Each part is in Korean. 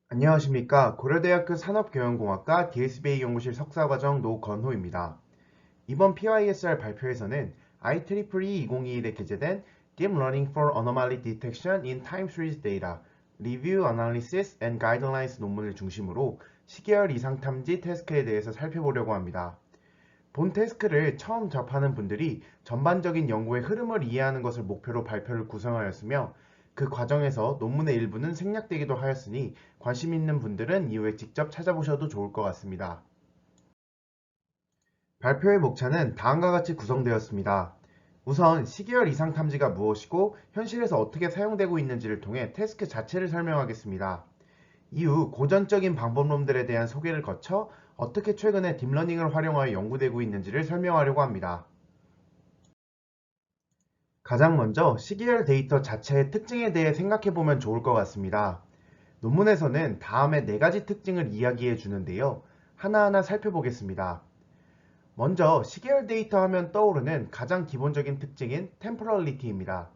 안녕하십니까. 고려대학교 산업경영공학과 DSBA 연구실 석사과정 노건호입니다. 이번 PYSR 발표에서는 IEEE 2021에 게재된 Deep Learning for Anomaly Detection in Time Series Data Review Analysis and Guidelines 논문을 중심으로 시계열 이상 탐지 태스크에 대해서 살펴보려고 합니다. 본 태스크를 처음 접하는 분들이 전반적인 연구의 흐름을 이해하는 것을 목표로 발표를 구성하였으며 그 과정에서 논문의 일부는 생략되기도 하였으니 관심 있는 분들은 이후에 직접 찾아보셔도 좋을 것 같습니다. 발표의 목차는 다음과 같이 구성되었습니다. 우선 시계열 이상 탐지가 무엇이고 현실에서 어떻게 사용되고 있는지를 통해 태스크 자체를 설명하겠습니다. 이후 고전적인 방법론들에 대한 소개를 거쳐 어떻게 최근에 딥러닝을 활용하여 연구되고 있는지를 설명하려고 합니다. 가장 먼저 시계열 데이터 자체의 특징에 대해 생각해보면 좋을 것 같습니다. 논문에서는 다음의 4가지 특징을 이야기해 주는데요. 하나하나 살펴보겠습니다. 먼저 시계열 데이터 하면 떠오르는 가장 기본적인 특징인 템포럴리티입니다.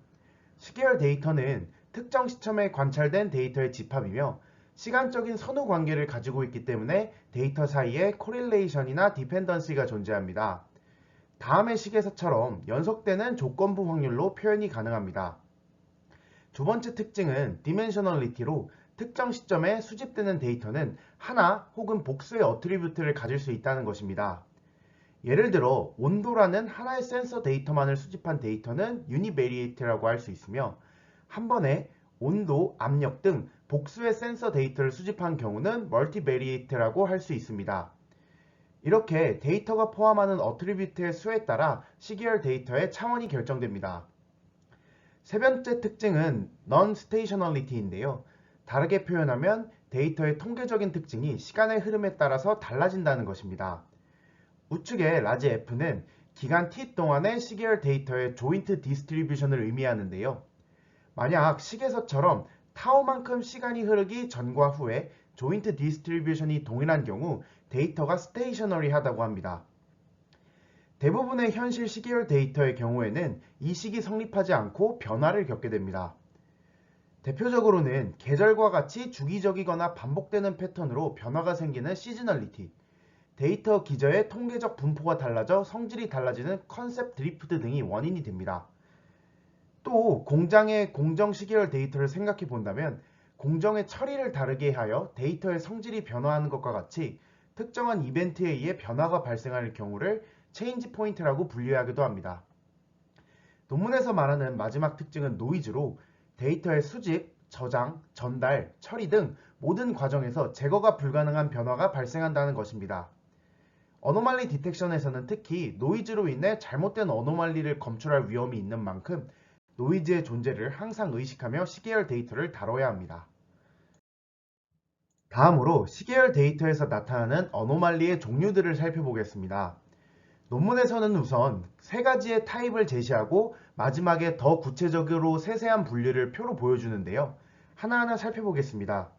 시계열 데이터는 특정 시점에 관찰된 데이터의 집합이며 시간적인 선후 관계를 가지고 있기 때문에 데이터 사이에 코릴레이션이나 디펜던시가 존재합니다. 다음의 식에서처럼 연속되는 조건부 확률로 표현이 가능합니다. 두 번째 특징은 디멘셔널리티로 특정 시점에 수집되는 데이터는 하나 혹은 복수의 어트리뷰트를 가질 수 있다는 것입니다. 예를 들어 온도라는 하나의 센서 데이터만을 수집한 데이터는 유니베리에이트라고 할 수 있으며 한 번에 온도, 압력 등 복수의 센서 데이터를 수집한 경우는 멀티베리에이트라고 할 수 있습니다. 이렇게 데이터가 포함하는 어트리뷰트의 수에 따라 시계열 데이터의 차원이 결정됩니다. 세 번째 특징은 non-stationality인데요. 다르게 표현하면 데이터의 통계적인 특징이 시간의 흐름에 따라서 달라진다는 것입니다. 우측의 라지 F는 기간 t 동안의 시계열 데이터의 조인트 디스트리뷰션을 의미하는데요. 만약 식에서처럼 타오만큼 시간이 흐르기 전과 후에 조인트 디스트리뷰션이 동일한 경우 데이터가 스테이셔너리하다고 합니다. 대부분의 현실 시계열 데이터의 경우에는 이 식이 성립하지 않고 변화를 겪게 됩니다. 대표적으로는 계절과 같이 주기적이거나 반복되는 패턴으로 변화가 생기는 시즈널리티, 데이터 기저의 통계적 분포가 달라져 성질이 달라지는 컨셉 드리프트 등이 원인이 됩니다. 또 공장의 공정 시계열 데이터를 생각해 본다면 공정의 처리를 다르게 하여 데이터의 성질이 변화하는 것과 같이 특정한 이벤트에 의해 변화가 발생할 경우를 체인지 포인트라고 분류하기도 합니다. 논문에서 말하는 마지막 특징은 노이즈로 데이터의 수집, 저장, 전달, 처리 등 모든 과정에서 제거가 불가능한 변화가 발생한다는 것입니다. 어노말리 디텍션에서는 특히 노이즈로 인해 잘못된 어노말리를 검출할 위험이 있는 만큼 노이즈의 존재를 항상 의식하며 시계열 데이터를 다뤄야 합니다. 다음으로 시계열 데이터에서 나타나는 어노말리의 종류들을 살펴보겠습니다. 논문에서는 우선 3가지의 타입을 제시하고 마지막에 더 구체적으로 세세한 분류를 표로 보여주는데요. 하나하나 살펴보겠습니다.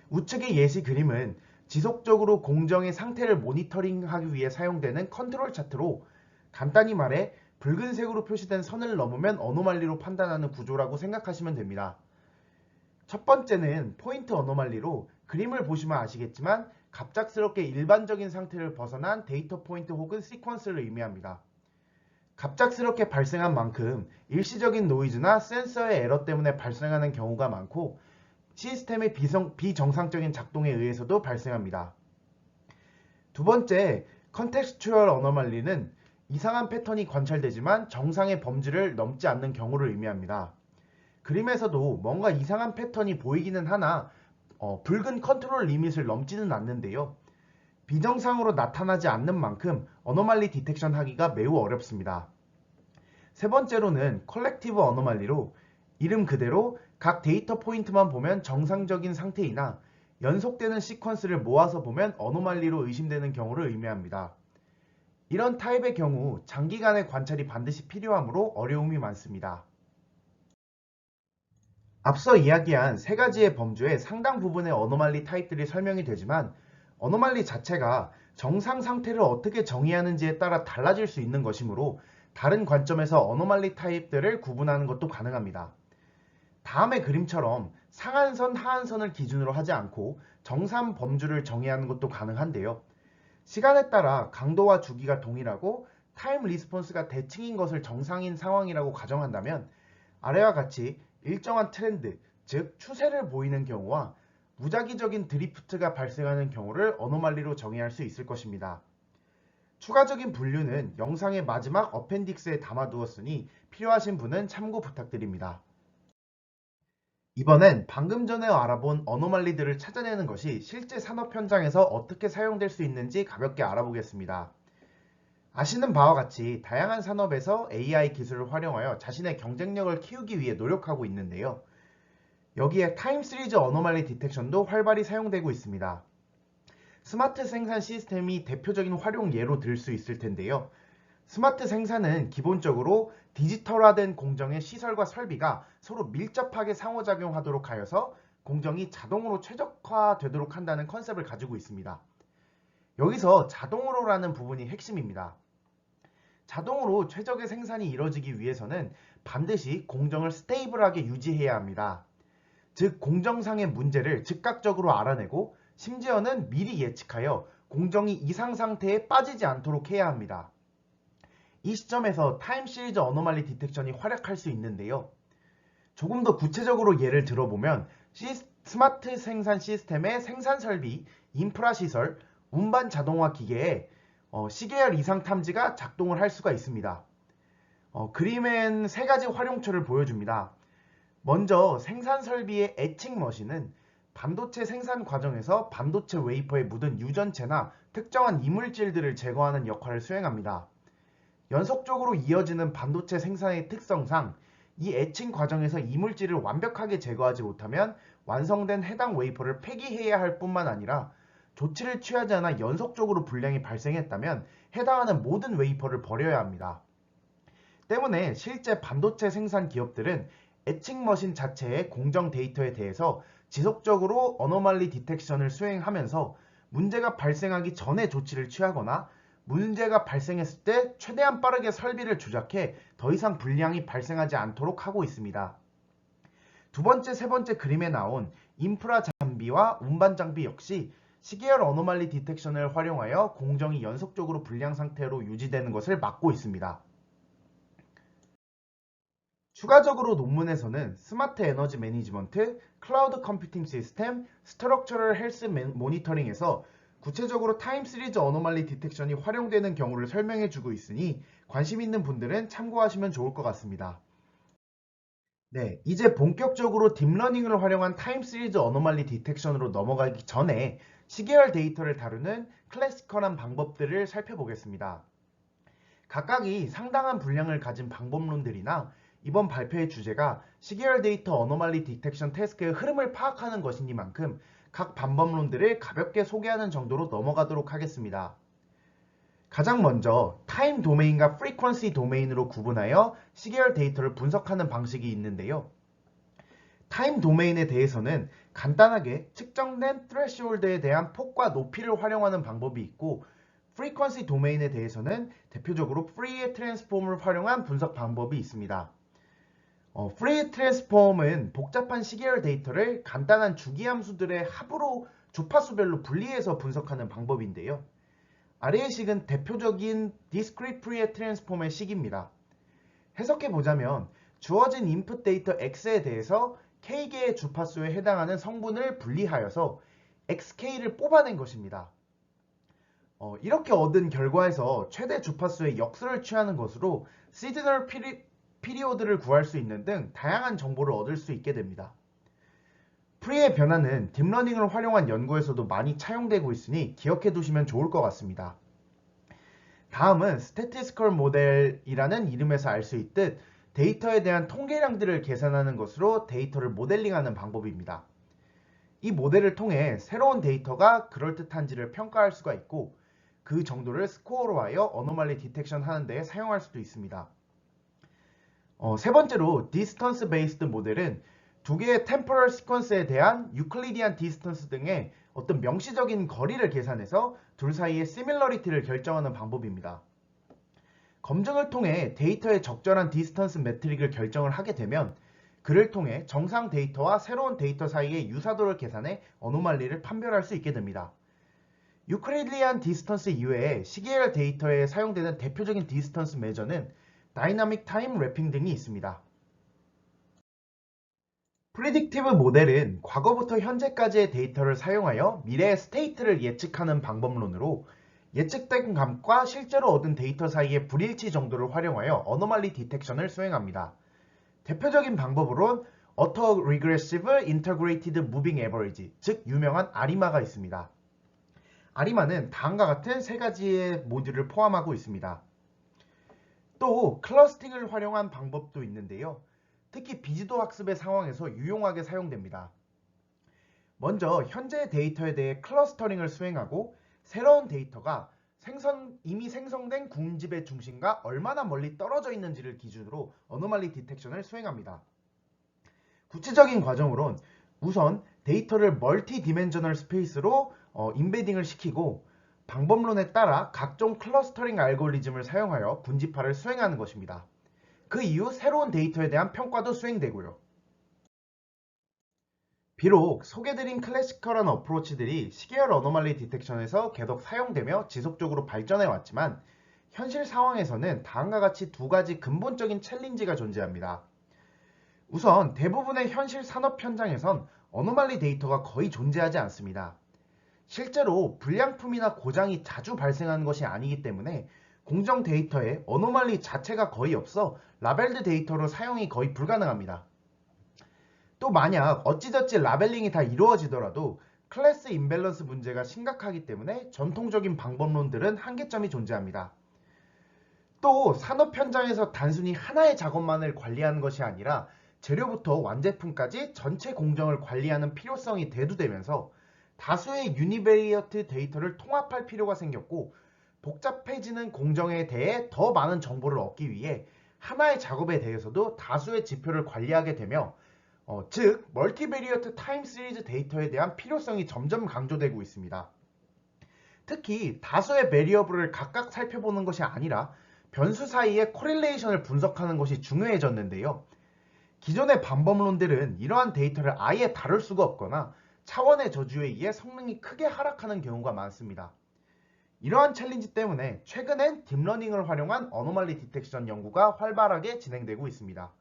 우측의 예시 그림은 지속적으로 공정의 상태를 모니터링하기 위해 사용되는 컨트롤 차트로 간단히 말해 붉은색으로 표시된 선을 넘으면 어노말리로 판단하는 구조라고 생각하시면 됩니다. 첫 번째는 포인트 어노말리로 그림을 보시면 아시겠지만 갑작스럽게 일반적인 상태를 벗어난 데이터 포인트 혹은 시퀀스를 의미합니다. 갑작스럽게 발생한 만큼 일시적인 노이즈나 센서의 에러 때문에 발생하는 경우가 많고 시스템의 비정상적인 작동에 의해서도 발생합니다. 두 번째, 컨텍스추얼 어노말리는 이상한 패턴이 관찰되지만 정상의 범주를 넘지 않는 경우를 의미합니다. 그림에서도 뭔가 이상한 패턴이 보이기는 하나 붉은 컨트롤 리밋을 넘지는 않는데요. 비정상으로 나타나지 않는 만큼 어노말리 디텍션 하기가 매우 어렵습니다. 세 번째로는 컬렉티브 어노말리로 이름 그대로 각 데이터 포인트만 보면 정상적인 상태이나 연속되는 시퀀스를 모아서 보면 어노말리로 의심되는 경우를 의미합니다. 이런 타입의 경우 장기간의 관찰이 반드시 필요하므로 어려움이 많습니다. 앞서 이야기한 3가지의 범주의 상당 부분의 어노말리 타입들이 설명이 되지만 어노말리 자체가 정상 상태를 어떻게 정의하는지에 따라 달라질 수 있는 것이므로 다른 관점에서 어노말리 타입들을 구분하는 것도 가능합니다. 다음의 그림처럼 상한선, 하한선을 기준으로 하지 않고 정산 범주를 정의하는 것도 가능한데요. 시간에 따라 강도와 주기가 동일하고 타임 리스폰스가 대칭인 것을 정상인 상황이라고 가정한다면 아래와 같이 일정한 트렌드, 즉 추세를 보이는 경우와 무작위적인 드리프트가 발생하는 경우를 어노말리로 정의할 수 있을 것입니다. 추가적인 분류는 영상의 마지막 어펜딕스에 담아두었으니 필요하신 분은 참고 부탁드립니다. 이번엔 방금 전에 알아본 어노말리들을 찾아내는 것이 실제 산업 현장에서 어떻게 사용될 수 있는지 가볍게 알아보겠습니다. 아시는 바와 같이 다양한 산업에서 AI 기술을 활용하여 자신의 경쟁력을 키우기 위해 노력하고 있는데요. 여기에 타임 시리즈 어노말리 디텍션도 활발히 사용되고 있습니다. 스마트 생산 시스템이 대표적인 활용 예로 들 수 있을 텐데요. 스마트 생산은 기본적으로 디지털화된 공정의 시설과 설비가 서로 밀접하게 상호작용하도록 하여서 공정이 자동으로 최적화되도록 한다는 컨셉을 가지고 있습니다. 여기서 자동으로라는 부분이 핵심입니다. 자동으로 최적의 생산이 이뤄지기 위해서는 반드시 공정을 스테이블하게 유지해야 합니다. 즉 공정상의 문제를 즉각적으로 알아내고 심지어는 미리 예측하여 공정이 이상 상태에 빠지지 않도록 해야 합니다. 이 시점에서 타임 시리즈 어노말리 디텍션이 활약할 수 있는데요. 조금 더 구체적으로 예를 들어보면 스마트 생산 시스템의 생산 설비, 인프라 시설, 운반 자동화 기계에 시계열 이상 탐지가 작동을 할 수가 있습니다. 그림엔 세 가지 활용처를 보여줍니다. 먼저 생산 설비의 에칭 머신은 반도체 생산 과정에서 반도체 웨이퍼에 묻은 유전체나 특정한 이물질들을 제거하는 역할을 수행합니다. 연속적으로 이어지는 반도체 생산의 특성상 이 에칭 과정에서 이물질을 완벽하게 제거하지 못하면 완성된 해당 웨이퍼를 폐기해야 할 뿐만 아니라 조치를 취하지 않아 연속적으로 불량이 발생했다면 해당하는 모든 웨이퍼를 버려야 합니다. 때문에 실제 반도체 생산 기업들은 에칭 머신 자체의 공정 데이터에 대해서 지속적으로 어노말리 디텍션을 수행하면서 문제가 발생하기 전에 조치를 취하거나 문제가 발생했을 때 최대한 빠르게 설비를 조작해 더 이상 불량이 발생하지 않도록 하고 있습니다. 두 번째, 세 번째 그림에 나온 인프라 장비와 운반 장비 역시 시계열 어노말리 디텍션을 활용하여 공정이 연속적으로 불량 상태로 유지되는 것을 막고 있습니다. 추가적으로 논문에서는 스마트 에너지 매니지먼트, 클라우드 컴퓨팅 시스템, 스트럭처럴 헬스 모니터링에서 구체적으로 타임 시리즈 어노말리 디텍션이 활용되는 경우를 설명해주고 있으니 관심 있는 분들은 참고하시면 좋을 것 같습니다. 네, 이제 본격적으로 딥러닝을 활용한 타임 시리즈 어노말리 디텍션으로 넘어가기 전에 시계열 데이터를 다루는 클래시컬한 방법들을 살펴보겠습니다. 각각이 상당한 분량을 가진 방법론들이나 이번 발표의 주제가 시계열 데이터 어노말리 디텍션 태스크의 흐름을 파악하는 것이니만큼 각 방법론들을 가볍게 소개하는 정도로 넘어가도록 하겠습니다. 가장 먼저 타임 도메인과 프리퀀시 도메인으로 구분하여 시계열 데이터를 분석하는 방식이 있는데요. 타임 도메인에 대해서는 간단하게 측정된 트레시홀드에 대한 폭과 높이를 활용하는 방법이 있고 프리퀀시 도메인에 대해서는 대표적으로 프리에 트랜스폼을 활용한 분석 방법이 있습니다. 프리에 트랜스폼은 복잡한 시계열 데이터를 간단한 주기함수들의 합으로 주파수별로 분리해서 분석하는 방법인데요. 아래의 식은 대표적인 Discrete Fourier Transform의 식입니다. 해석해보자면 주어진 인풋 데이터 X에 대해서 K개의 주파수에 해당하는 성분을 분리하여서 XK를 뽑아낸 것입니다. 이렇게 얻은 결과에서 최대 주파수의 역수를 취하는 것으로 시그널 피리오드를 구할 수 있는 등 다양한 정보를 얻을 수 있게 됩니다. 프리의 변화는 딥러닝을 활용한 연구에서도 많이 차용되고 있으니 기억해 두시면 좋을 것 같습니다. 다음은 스태티스컬 모델이라는 이름에서 알 수 있듯 데이터에 대한 통계량들을 계산하는 것으로 데이터를 모델링하는 방법입니다. 이 모델을 통해 새로운 데이터가 그럴듯한지를 평가할 수가 있고 그 정도를 스코어로 하여 어노말리 디텍션 하는 데 사용할 수도 있습니다. 세 번째로 디스턴스 베이스드 모델은 두 개의 템포럴 시퀀스에 대한 유클리디안 디스턴스 등의 어떤 명시적인 거리를 계산해서 둘 사이의 시밀러리티를 결정하는 방법입니다. 검증을 통해 데이터의 적절한 디스턴스 매트릭을 결정을 하게 되면 그를 통해 정상 데이터와 새로운 데이터 사이의 유사도를 계산해 어노말리를 판별할 수 있게 됩니다. 유클리디안 디스턴스 이외에 시계열 데이터에 사용되는 대표적인 디스턴스 메저는 다이나믹 타임 래핑 등이 있습니다. 프리딕티브 모델은 과거부터 현재까지의 데이터를 사용하여 미래의 스테이트를 예측하는 방법론으로 예측된 값과 실제로 얻은 데이터 사이의 불일치 정도를 활용하여 어노말리 디텍션을 수행합니다. 대표적인 방법으론 Auto Regressive Integrated Moving Average, 즉 유명한 아리마가 있습니다. 아리마는 다음과 같은 세 가지의 모듈을 포함하고 있습니다. 또 클러스팅을 활용한 방법도 있는데요. 특히 비지도 학습의 상황에서 유용하게 사용됩니다. 먼저 현재 데이터에 대해 클러스터링을 수행하고 새로운 데이터가 이미 생성된 군집의 중심과 얼마나 멀리 떨어져 있는지를 기준으로 어노말리 디텍션을 수행합니다. 구체적인 과정으론 우선 데이터를 멀티 디멘셔널 스페이스로 임베딩을 시키고 방법론에 따라 각종 클러스터링 알고리즘을 사용하여 군집화를 수행하는 것입니다. 그 이후 새로운 데이터에 대한 평가도 수행되고요. 비록 소개드린 클래시컬한 어프로치들이 시계열 어노말리 디텍션에서 계속 사용되며 지속적으로 발전해 왔지만 현실 상황에서는 다음과 같이 두 가지 근본적인 챌린지가 존재합니다. 우선 대부분의 현실 산업 현장에선 어노말리 데이터가 거의 존재하지 않습니다. 실제로 불량품이나 고장이 자주 발생하는 것이 아니기 때문에 공정 데이터에 어노말리 자체가 거의 없어 라벨드 데이터로 사용이 거의 불가능합니다. 또 만약 어찌저찌 라벨링이 다 이루어지더라도 클래스 임밸런스 문제가 심각하기 때문에 전통적인 방법론들은 한계점이 존재합니다. 또 산업 현장에서 단순히 하나의 작업만을 관리하는 것이 아니라 재료부터 완제품까지 전체 공정을 관리하는 필요성이 대두되면서 다수의 유니베리어트 데이터를 통합할 필요가 생겼고 복잡해지는 공정에 대해 더 많은 정보를 얻기 위해 하나의 작업에 대해서도 다수의 지표를 관리하게 되며 즉 멀티베리어트 타임 시리즈 데이터에 대한 필요성이 점점 강조되고 있습니다. 특히 다수의 베리어블을 각각 살펴보는 것이 아니라 변수 사이의 코릴레이션을 분석하는 것이 중요해졌는데요. 기존의 방법론들은 이러한 데이터를 아예 다룰 수가 없거나 차원의 저주에 의해 성능이 크게 하락하는 경우가 많습니다. 이러한 챌린지 때문에 최근엔 딥러닝을 활용한 어노말리 디텍션 연구가 활발하게 진행되고 있습니다.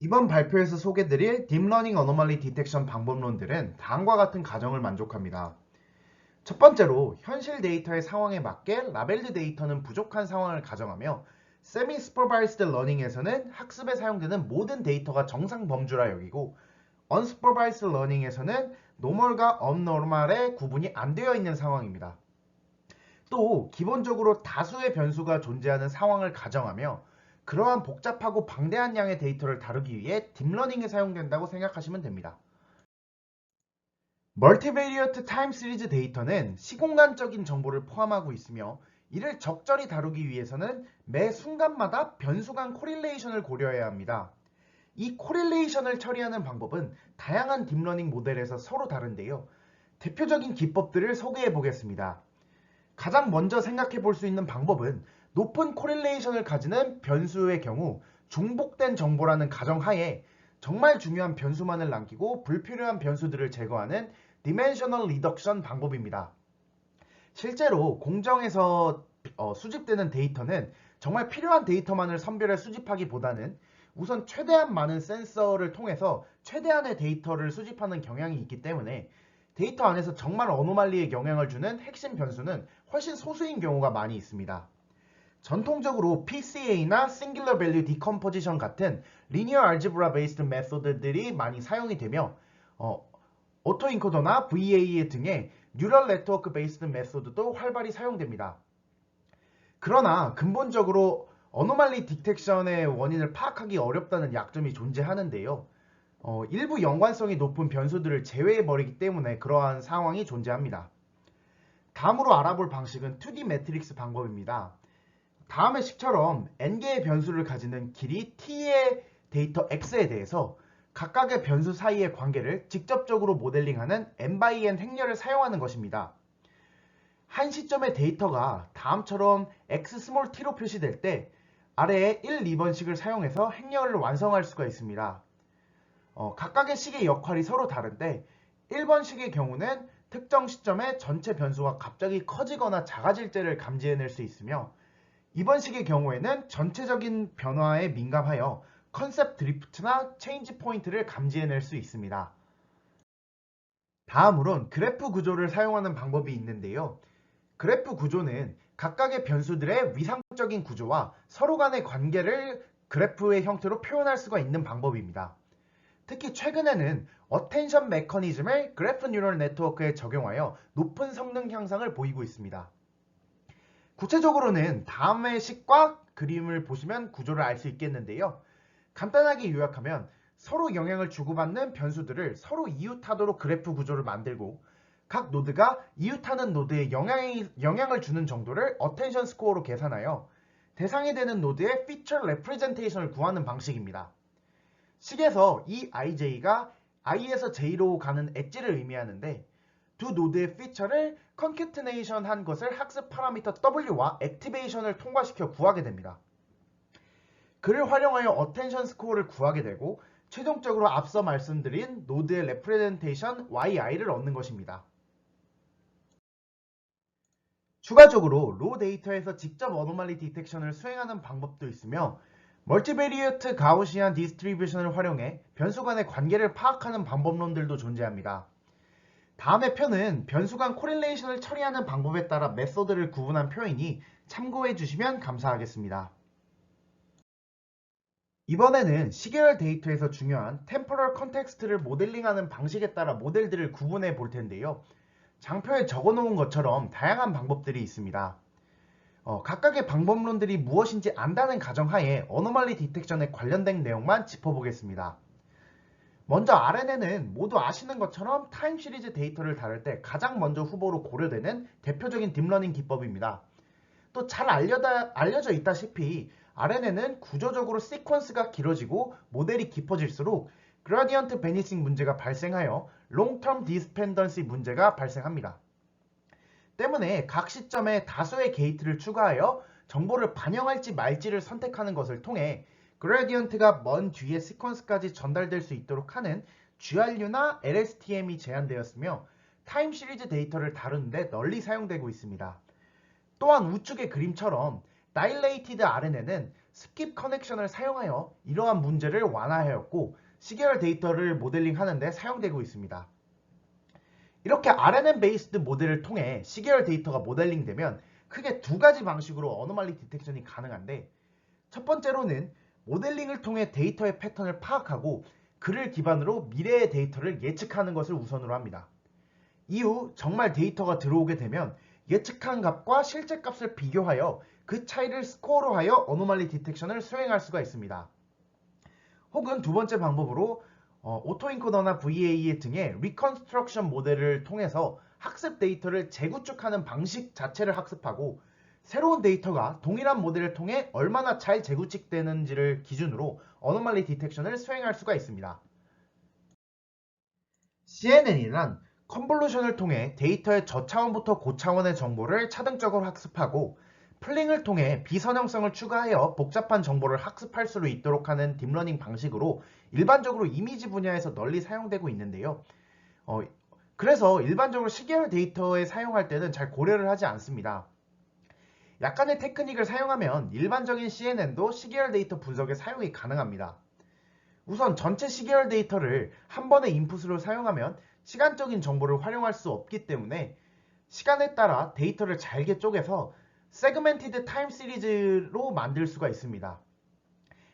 이번 발표에서 소개드릴 딥러닝 어노말리 디텍션 방법론들은 다음과 같은 가정을 만족합니다. 첫 번째로 현실 데이터의 상황에 맞게 라벨드 데이터는 부족한 상황을 가정하며 세미 스퍼바이스드 러닝에서는 학습에 사용되는 모든 데이터가 정상 범주라 여기고 언스퍼바이스드 러닝에서는 노멀과 언노멀의 구분이 안 되어 있는 상황입니다. 또 기본적으로 다수의 변수가 존재하는 상황을 가정하며 그러한 복잡하고 방대한 양의 데이터를 다루기 위해 딥러닝에 사용된다고 생각하시면 됩니다. 멀티베리어트 타임 시리즈 데이터는 시공간적인 정보를 포함하고 있으며 이를 적절히 다루기 위해서는 매 순간마다 변수 간 코릴레이션을 고려해야 합니다. 이 코릴레이션을 처리하는 방법은 다양한 딥러닝 모델에서 서로 다른데요. 대표적인 기법들을 소개해 보겠습니다. 가장 먼저 생각해 볼 수 있는 방법은 높은 코릴레이션을 가지는 변수의 경우 중복된 정보라는 가정하에 정말 중요한 변수만을 남기고 불필요한 변수들을 제거하는 디멘셔널 리덕션 방법입니다. 실제로 공정에서 수집되는 데이터는 정말 필요한 데이터만을 선별해 수집하기보다는 우선 최대한 많은 센서를 통해서 최대한의 데이터를 수집하는 경향이 있기 때문에 데이터 안에서 정말 어노말리에 영향을 주는 핵심 변수는 훨씬 소수인 경우가 많이 있습니다. 전통적으로 PCA나 Singular Value Decomposition 같은 Linear Algebra Based 메소드들이 많이 사용이 되며 오토인코더나 VA 등의 Neural Network Based 메소드도 활발히 사용됩니다. 그러나 근본적으로 어노말리 디텍션의 원인을 파악하기 어렵다는 약점이 존재하는데요. 일부 연관성이 높은 변수들을 제외해버리기 때문에 그러한 상황이 존재합니다. 다음으로 알아볼 방식은 2D 매트릭스 방법입니다. 다음의 식처럼 n개의 변수를 가지는 길이 t의 데이터 x에 대해서 각각의 변수 사이의 관계를 직접적으로 모델링하는 n×n 행렬을 사용하는 것입니다. 한 시점의 데이터가 다음처럼 x t로 표시될 때 아래에 1, 2번식을 사용해서 행렬을 완성할 수가 있습니다. 각각의 식의 역할이 서로 다른데 1번식의 경우는 특정 시점에 전체 변수가 갑자기 커지거나 작아질 때를 감지해낼 수 있으며 2번식의 경우에는 전체적인 변화에 민감하여 컨셉 드리프트나 체인지 포인트를 감지해낼 수 있습니다. 다음으론 그래프 구조를 사용하는 방법이 있는데요. 그래프 구조는 각각의 변수들의 위상적인 구조와 서로 간의 관계를 그래프의 형태로 표현할 수가 있는 방법입니다. 특히 최근에는 어텐션 메커니즘을 그래프 뉴럴 네트워크에 적용하여 높은 성능 향상을 보이고 있습니다. 구체적으로는 다음의 식과 그림을 보시면 구조를 알 수 있겠는데요. 간단하게 요약하면 서로 영향을 주고받는 변수들을 서로 이웃하도록 그래프 구조를 만들고 각 노드가 이웃하는 노드에 영향을 주는 정도를 어텐션 스코어로 계산하여 대상이 되는 노드의 피처 레프레젠테이션을 구하는 방식입니다. 식에서 이 ij가 i에서 j로 가는 엣지를 의미하는데 두 노드의 피처를 컨캐트네이션 한 것을 학습 파라미터 w와 액티베이션을 통과시켜 구하게 됩니다. 그를 활용하여 어텐션 스코어를 구하게 되고 최종적으로 앞서 말씀드린 노드의 레프레젠테이션 yi를 얻는 것입니다. 추가적으로 로 데이터에서 직접 어노말리 디텍션을 수행하는 방법도 있으며 멀티베리어트 가우시안 디스트리뷰션을 활용해 변수 간의 관계를 파악하는 방법론들도 존재합니다. 다음의 표는 변수 간 코릴레이션을 처리하는 방법에 따라 메서드를 구분한 표이니 참고해 주시면 감사하겠습니다. 이번에는 시계열 데이터에서 중요한 템포럴 컨텍스트를 모델링하는 방식에 따라 모델들을 구분해 볼 텐데요. 장표에 적어 놓은 것처럼 다양한 방법들이 있습니다. 각각의 방법론들이 무엇인지 안다는 가정하에 어노말리 디텍션에 관련된 내용만 짚어보겠습니다. 먼저 RNN은 모두 아시는 것처럼 타임 시리즈 데이터를 다룰 때 가장 먼저 후보로 고려되는 대표적인 딥러닝 기법입니다. 또 잘 알려져 있다시피 RNN은 구조적으로 시퀀스가 길어지고 모델이 깊어질수록 그라디언트 베니싱 문제가 발생하여 롱텀 디스펜던시 문제가 발생합니다. 때문에 각 시점에 다수의 게이트를 추가하여 정보를 반영할지 말지를 선택하는 것을 통해 그레디언트가 먼 뒤에 시퀀스까지 전달될 수 있도록 하는 GRU나 LSTM이 제한되었으며 타임 시리즈 데이터를 다루는데 널리 사용되고 있습니다. 또한 우측의 그림처럼 다일레이티드 RNN은 스킵 커넥션을 사용하여 이러한 문제를 완화하였고 시계열 데이터를 모델링하는 데 사용되고 있습니다. 이렇게 RNN 베이스드 모델을 통해 시계열 데이터가 모델링되면 크게 두 가지 방식으로 어노말리 디텍션이 가능한데 첫 번째로는 모델링을 통해 데이터의 패턴을 파악하고 그를 기반으로 미래의 데이터를 예측하는 것을 우선으로 합니다. 이후 정말 데이터가 들어오게 되면 예측한 값과 실제 값을 비교하여 그 차이를 스코어로 하여 어노말리 디텍션을 수행할 수가 있습니다. 혹은 두 번째 방법으로 오토인코더나 VA 등의 리컨스트럭션 모델을 통해서 학습 데이터를 재구축하는 방식 자체를 학습하고 새로운 데이터가 동일한 모델을 통해 얼마나 잘 재구축되는지를 기준으로 어노말리 디텍션을 수행할 수가 있습니다. CNN이란 컨볼루션을 통해 데이터의 저차원부터 고차원의 정보를 차등적으로 학습하고 플링을 통해 비선형성을 추가하여 복잡한 정보를 학습할 수 있도록 하는 딥러닝 방식으로 일반적으로 이미지 분야에서 널리 사용되고 있는데요. 그래서 일반적으로 시계열 데이터에 사용할 때는 잘 고려를 하지 않습니다. 약간의 테크닉을 사용하면 일반적인 CNN도 시계열 데이터 분석에 사용이 가능합니다. 우선 전체 시계열 데이터를 한 번의 인풋으로 사용하면 시간적인 정보를 활용할 수 없기 때문에 시간에 따라 데이터를 잘게 쪼개서 세그멘티드 타임 시리즈로 만들 수가 있습니다.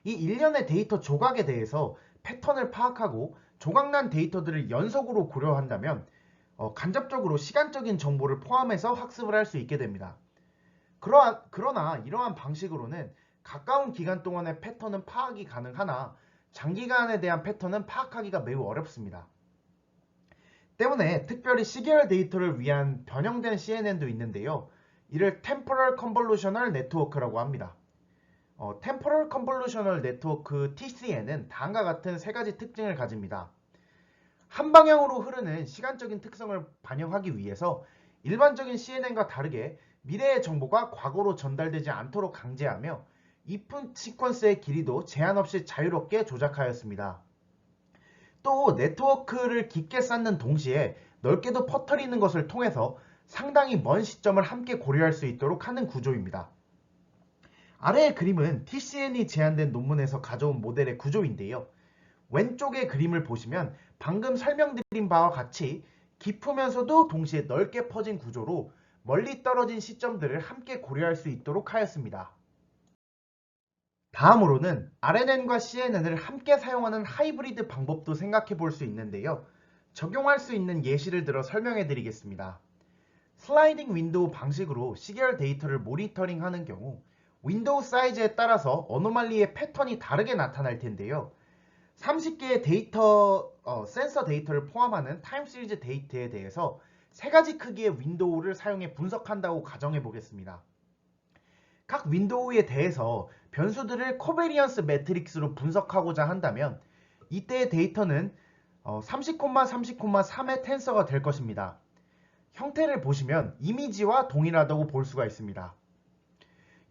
이 일련의 데이터 조각에 대해서 패턴을 파악하고 조각난 데이터들을 연속으로 고려한다면 간접적으로 시간적인 정보를 포함해서 학습을 할 수 있게 됩니다. 그러나 이러한 방식으로는 가까운 기간 동안의 패턴은 파악이 가능하나 장기간에 대한 패턴은 파악하기가 매우 어렵습니다. 때문에 특별히 시계열 데이터를 위한 변형된 CNN도 있는데요. 이를 Temporal Convolutional Network라고 합니다. Temporal Convolutional Network TCN은 다음과 같은 세 가지 특징을 가집니다. 한 방향으로 흐르는 시간적인 특성을 반영하기 위해서 일반적인 CNN과 다르게 미래의 정보가 과거로 전달되지 않도록 강제하며 if 시퀀스의 길이도 제한 없이 자유롭게 조작하였습니다. 또 네트워크를 깊게 쌓는 동시에 넓게도 퍼뜨리는 것을 통해서 상당히 먼 시점을 함께 고려할 수 있도록 하는 구조입니다. 아래의 그림은 TCN이 제안된 논문에서 가져온 모델의 구조인데요. 왼쪽의 그림을 보시면 방금 설명드린 바와 같이 깊으면서도 동시에 넓게 퍼진 구조로 멀리 떨어진 시점들을 함께 고려할 수 있도록 하였습니다. 다음으로는 RNN과 CNN을 함께 사용하는 하이브리드 방법도 생각해 볼 수 있는데요. 적용할 수 있는 예시를 들어 설명해 드리겠습니다. 슬라이딩 윈도우 방식으로 시계열 데이터를 모니터링하는 경우 윈도우 사이즈에 따라서 어노말리의 패턴이 다르게 나타날 텐데요. 30개의 센서 데이터를 포함하는 타임 시리즈 데이터에 대해서 3가지 크기의 윈도우를 사용해 분석한다고 가정해 보겠습니다. 각 윈도우에 대해서 변수들을 코베리언스 매트릭스로 분석하고자 한다면 이때의 데이터는 30,30,3의 텐서가 될 것입니다. 형태를 보시면 이미지와 동일하다고 볼 수가 있습니다.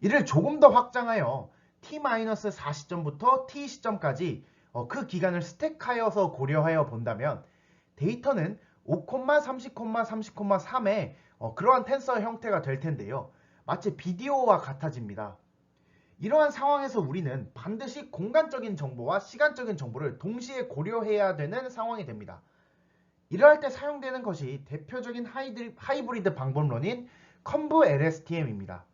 이를 조금 더 확장하여 t-4 시점부터 t 시점까지 그 기간을 스택하여서 고려하여 본다면 데이터는 5,30,30,3의 그러한 텐서 형태가 될 텐데요. 마치 비디오와 같아집니다. 이러한 상황에서 우리는 반드시 공간적인 정보와 시간적인 정보를 동시에 고려해야 되는 상황이 됩니다. 이러할 때 사용되는 것이 대표적인 하이브리드 방법론인 컨브 LSTM입니다.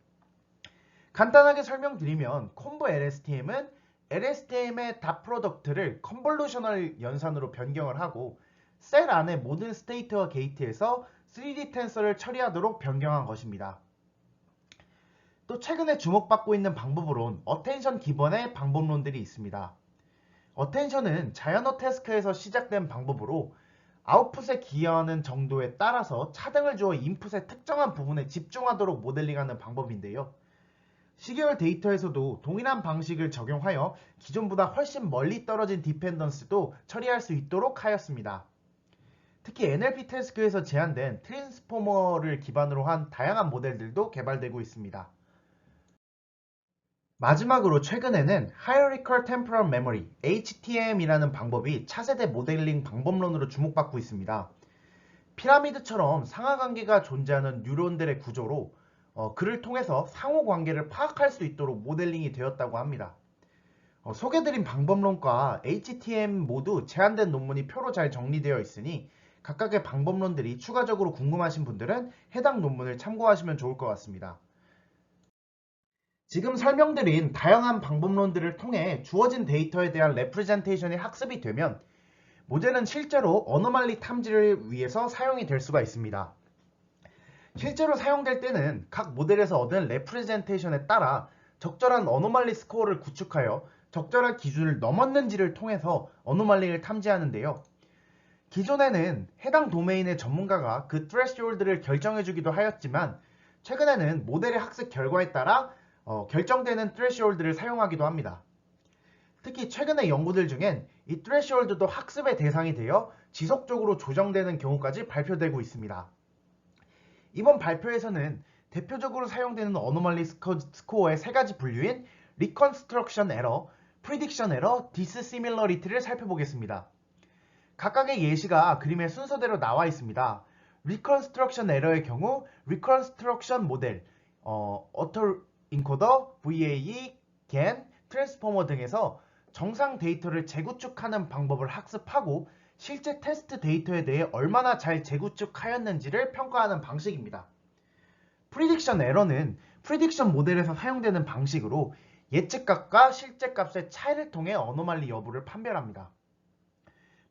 간단하게 설명드리면 컨브 LSTM은 LSTM의 닷 프로덕트를 컨볼루셔널 연산으로 변경을 하고 셀 안의 모든 스테이트와 게이트에서 3D 텐서를 처리하도록 변경한 것입니다. 또 최근에 주목받고 있는 방법으론 어텐션 기본의 방법론들이 있습니다. 어텐션은 자연어 태스크에서 시작된 방법으로 아웃풋에 기여하는 정도에 따라서 차등을 주어 인풋의 특정한 부분에 집중하도록 모델링하는 방법인데요. 시계열 데이터에서도 동일한 방식을 적용하여 기존보다 훨씬 멀리 떨어진 디펜던스도 처리할 수 있도록 하였습니다. 특히 NLP 태스크에서 제안된 트랜스포머를 기반으로 한 다양한 모델들도 개발되고 있습니다. 마지막으로 최근에는 Hierarchical Temporal Memory, HTM이라는 방법이 차세대 모델링 방법론으로 주목받고 있습니다. 피라미드처럼 상하관계가 존재하는 뉴런들의 구조로 그를 통해서 상호관계를 파악할 수 있도록 모델링이 되었다고 합니다. 소개드린 방법론과 HTM 모두 제한된 논문이 표로 잘 정리되어 있으니 각각의 방법론들이 추가적으로 궁금하신 분들은 해당 논문을 참고하시면 좋을 것 같습니다. 지금 설명드린 다양한 방법론들을 통해 주어진 데이터에 대한 레프레젠테이션이 학습이 되면 모델은 실제로 어노말리 탐지를 위해서 사용이 될 수가 있습니다. 실제로 사용될 때는 각 모델에서 얻은 레프레젠테이션에 따라 적절한 어노말리 스코어를 구축하여 적절한 기준을 넘었는지를 통해서 어노말리를 탐지하는데요. 기존에는 해당 도메인의 전문가가 그 threshold를 결정해주기도 하였지만 최근에는 모델의 학습 결과에 따라 결정되는 threshold를 사용하기도 합니다. 특히 최근의 연구들 중엔 이 threshold도 학습의 대상이 되어 지속적으로 조정되는 경우까지 발표되고 있습니다. 이번 발표에서는 대표적으로 사용되는 어노멀리 스코어의 3가지 분류인 Reconstruction Error, Prediction Error, Dissimilarity를 살펴보겠습니다. 각각의 예시가 그림의 순서대로 나와 있습니다. Reconstruction Error의 경우 Reconstruction 모델, Autoencoder, VAE, GAN, 트랜스포머 등에서 정상 데이터를 재구축하는 방법을 학습하고 실제 테스트 데이터에 대해 얼마나 잘 재구축하였는지를 평가하는 방식입니다. Prediction Error는 Prediction 모델에서 사용되는 방식으로 예측값과 실제 값의 차이를 통해 어노말리 여부를 판별합니다.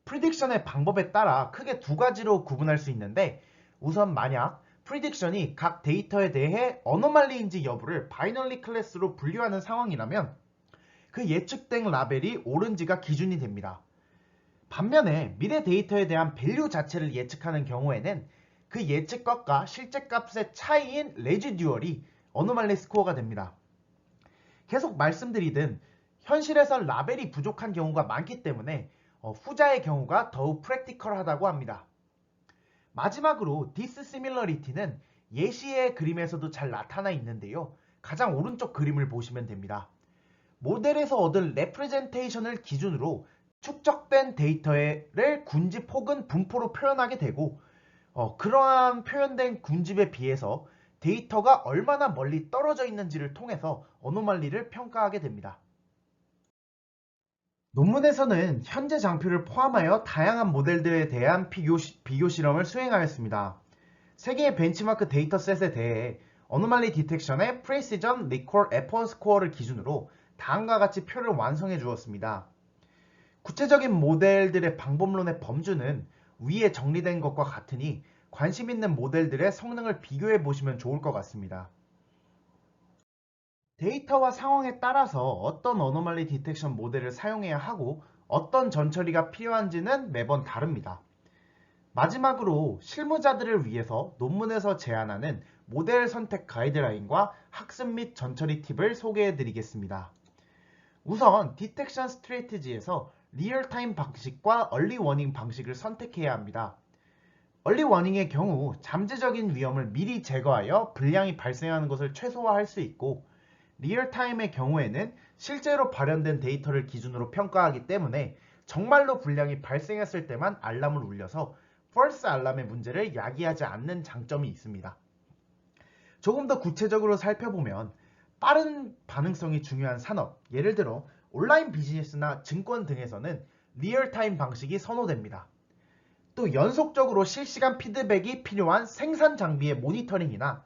Prediction의 방법에 따라 크게 2가지로 구분할 수 있는데 우선 만약 Prediction이 각 데이터에 대해 어노말리인지 여부를 바이너리 클래스로 분류하는 상황이라면 그 예측된 라벨이 옳은지가 기준이 됩니다. 반면에 미래 데이터에 대한 밸류 자체를 예측하는 경우에는 그 예측값과 실제 값의 차이인 레지듀얼이 어노말리 스코어가 됩니다. 계속 말씀드리듯 현실에서 라벨이 부족한 경우가 많기 때문에 후자의 경우가 더욱 프랙티컬하다고 합니다. 마지막으로 디스시밀러리티는 예시의 그림에서도 잘 나타나 있는데요. 가장 오른쪽 그림을 보시면 됩니다. 모델에서 얻은 레프레젠테이션을 기준으로 축적된 데이터를 군집 혹은 분포로 표현하게 되고 그러한 표현된 군집에 비해서 데이터가 얼마나 멀리 떨어져 있는지를 통해서 어노말리를 평가하게 됩니다. 논문에서는 현재 장표를 포함하여 다양한 모델들에 대한 비교 실험을 수행하였습니다. 세 개의 벤치마크 데이터셋에 대해 어노말리 디텍션의 프리시전, 리콜, 에퍼 스코어를 기준으로 다음과 같이 표를 완성해 주었습니다. 구체적인 모델들의 방법론의 범주는 위에 정리된 것과 같으니 관심 있는 모델들의 성능을 비교해 보시면 좋을 것 같습니다. 데이터와 상황에 따라서 어떤 어노말리 디텍션 모델을 사용해야 하고 어떤 전처리가 필요한지는 매번 다릅니다. 마지막으로 실무자들을 위해서 논문에서 제안하는 모델 선택 가이드라인과 학습 및 전처리 팁을 소개해 드리겠습니다. 우선 디텍션 스트래티지에서 리얼타임 방식과 얼리 워닝 방식을 선택해야 합니다. 얼리 워닝의 경우 잠재적인 위험을 미리 제거하여 불량이 발생하는 것을 최소화할 수 있고, 리얼타임의 경우에는 실제로 발현된 데이터를 기준으로 평가하기 때문에 정말로 불량이 발생했을 때만 알람을 울려서 false 알람의 문제를 야기하지 않는 장점이 있습니다. 조금 더 구체적으로 살펴보면 빠른 반응성이 중요한 산업, 예를 들어 온라인 비즈니스나 증권 등에서는 리얼타임 방식이 선호됩니다. 또 연속적으로 실시간 피드백이 필요한 생산 장비의 모니터링이나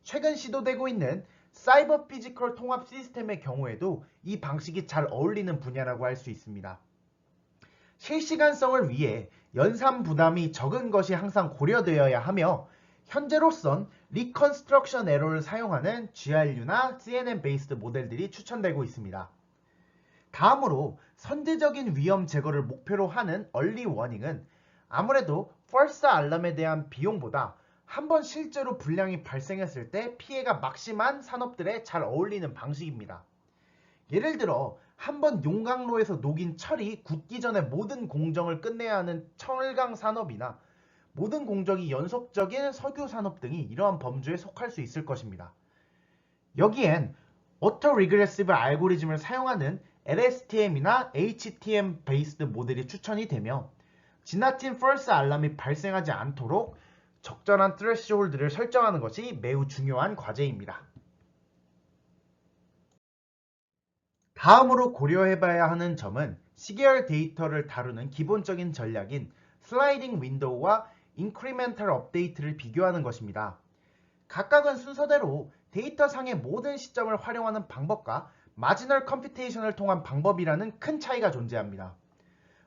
최근 시도되고 있는 사이버 피지컬 통합 시스템의 경우에도 이 방식이 잘 어울리는 분야라고 할 수 있습니다. 실시간성을 위해 연산 부담이 적은 것이 항상 고려되어야 하며, 현재로선 리컨스트럭션 에러를 사용하는 GRU나 CNN 베이스드 모델들이 추천되고 있습니다. 다음으로 선제적인 위험 제거를 목표로 하는 얼리 워닝은 아무래도 false 알람에 대한 비용보다 한번 실제로 불량이 발생했을 때 피해가 막심한 산업들에 잘 어울리는 방식입니다. 예를 들어 한번 용광로에서 녹인 철이 굳기 전에 모든 공정을 끝내야 하는 철강 산업이나 모든 공정이 연속적인 석유 산업 등이 이러한 범주에 속할 수 있을 것입니다. 여기엔 오토 리그레시브 알고리즘을 사용하는 LSTM이나 HTM 베이스드 모델이 추천이 되며, 지나친 false 알람이 발생하지 않도록 적절한 threshold를 설정하는 것이 매우 중요한 과제입니다. 다음으로 고려해봐야 하는 점은 시계열 데이터를 다루는 기본적인 전략인 슬라이딩 윈도우와 인크리멘탈 업데이트를 비교하는 것입니다. 각각은 순서대로 데이터상의 모든 시점을 활용하는 방법과 마지널 컴퓨테이션을 통한 방법이라는 큰 차이가 존재합니다.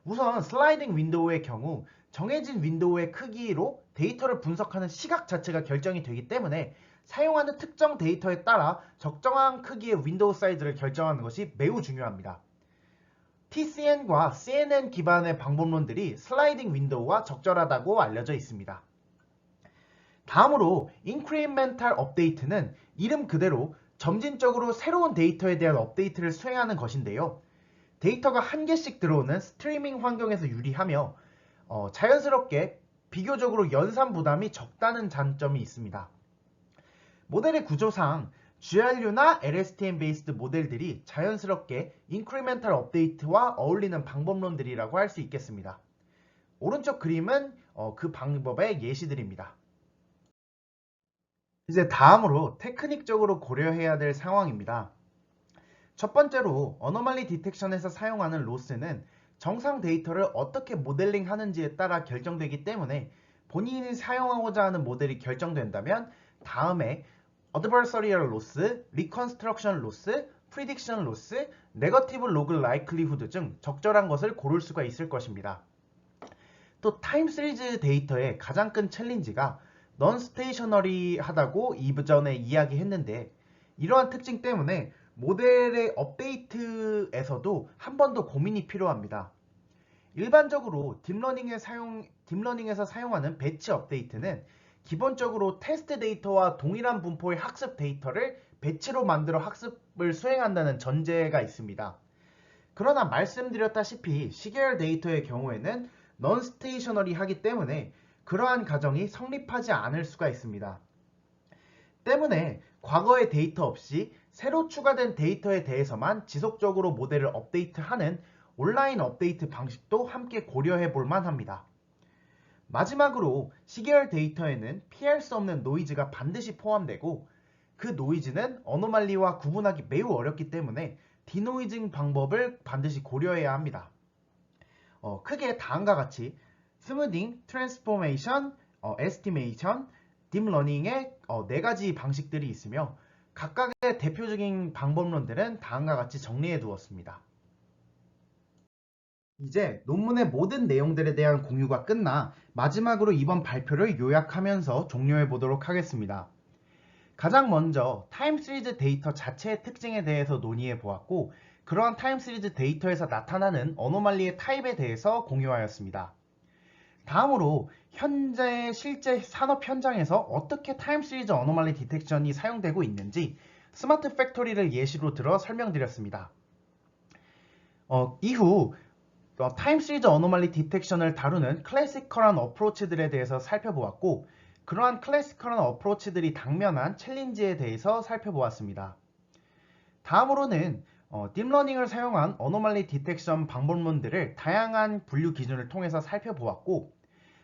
우선 슬라이딩 윈도우의 경우 정해진 윈도우의 크기로 데이터를 분석하는 시각 자체가 결정이 되기 때문에 사용하는 특정 데이터에 따라 적정한 크기의 윈도우 사이즈를 결정하는 것이 매우 중요합니다. TCN과 CNN 기반의 방법론들이 슬라이딩 윈도우와 적절하다고 알려져 있습니다. 다음으로 인크리멘탈 업데이트는 이름 그대로 점진적으로 새로운 데이터에 대한 업데이트를 수행하는 것인데요. 데이터가 한 개씩 들어오는 스트리밍 환경에서 유리하며 자연스럽게 비교적으로 연산 부담이 적다는 장점이 있습니다. 모델의 구조상 GRU나 LSTM 베이스드 모델들이 자연스럽게 인크리멘탈 업데이트와 어울리는 방법론들이라고 할 수 있겠습니다. 오른쪽 그림은 그 방법의 예시들입니다. 이제 다음으로 테크닉적으로 고려해야 될 상황입니다. 첫 번째로 어노말리 디텍션에서 사용하는 로스는 정상 데이터를 어떻게 모델링 하는지에 따라 결정되기 때문에 본인이 사용하고자 하는 모델이 결정된다면 다음에 adversarial loss, reconstruction loss, prediction loss, negative log likelihood 중 적절한 것을 고를 수가 있을 것입니다. 또 타임 시리즈 데이터의 가장 큰 챌린지가 non-stationary하다고 이전에 이야기했는데, 이러한 특징 때문에 모델의 업데이트에서도 한 번 더 고민이 필요합니다. 일반적으로 딥러닝에서 사용하는 배치 업데이트는 기본적으로 테스트 데이터와 동일한 분포의 학습 데이터를 배치로 만들어 학습을 수행한다는 전제가 있습니다. 그러나 말씀드렸다시피 시계열 데이터의 경우에는 non-stationary 하기 때문에 그러한 가정이 성립하지 않을 수가 있습니다. 때문에 과거의 데이터 없이 새로 추가된 데이터에 대해서만 지속적으로 모델을 업데이트하는 온라인 업데이트 방식도 함께 고려해 볼 만합니다. 마지막으로 시계열 데이터에는 피할 수 없는 노이즈가 반드시 포함되고 그 노이즈는 어노말리와 구분하기 매우 어렵기 때문에 디노이징 방법을 반드시 고려해야 합니다. 크게 다음과 같이 스무딩, 트랜스포메이션, 에스티메이션, 딥러닝의 4가지 방식들이 있으며 각각의 대표적인 방법론들은 다음과 같이 정리해 두었습니다. 이제 논문의 모든 내용들에 대한 공유가 끝나 마지막으로 이번 발표를 요약하면서 종료해 보도록 하겠습니다. 가장 먼저 타임 시리즈 데이터 자체의 특징에 대해서 논의해 보았고 그러한 타임 시리즈 데이터에서 나타나는 어노말리의 타입에 대해서 공유하였습니다. 다음으로 현재 실제 산업 현장에서 어떻게 타임 시리즈 어노말리 디텍션이 사용되고 있는지 스마트 팩토리를 예시로 들어 설명드렸습니다. 이후 타임 시리즈 어노말리 디텍션을 다루는 클래시컬한 어프로치들에 대해서 살펴보았고 그러한 클래시컬한 어프로치들이 당면한 챌린지에 대해서 살펴보았습니다. 다음으로는 딥러닝을 사용한 어노말리 디텍션 방법론들을 다양한 분류 기준을 통해서 살펴보았고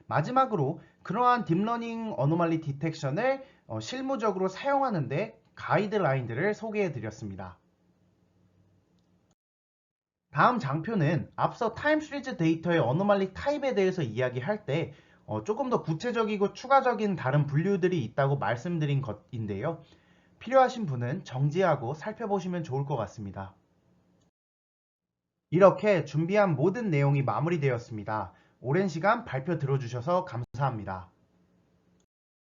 마지막으로 그러한 딥러닝 어노말리 디텍션을 실무적으로 사용하는 데 가이드라인들을 소개해 드렸습니다. 다음 장표는 앞서 타임 시리즈 데이터의 어노말리 타입에 대해서 이야기할 때 조금 더 구체적이고 추가적인 다른 분류들이 있다고 말씀드린 것인데요. 필요하신 분은 정지하고 살펴보시면 좋을 것 같습니다. 이렇게 준비한 모든 내용이 마무리되었습니다. 오랜 시간 발표 들어주셔서 감사합니다.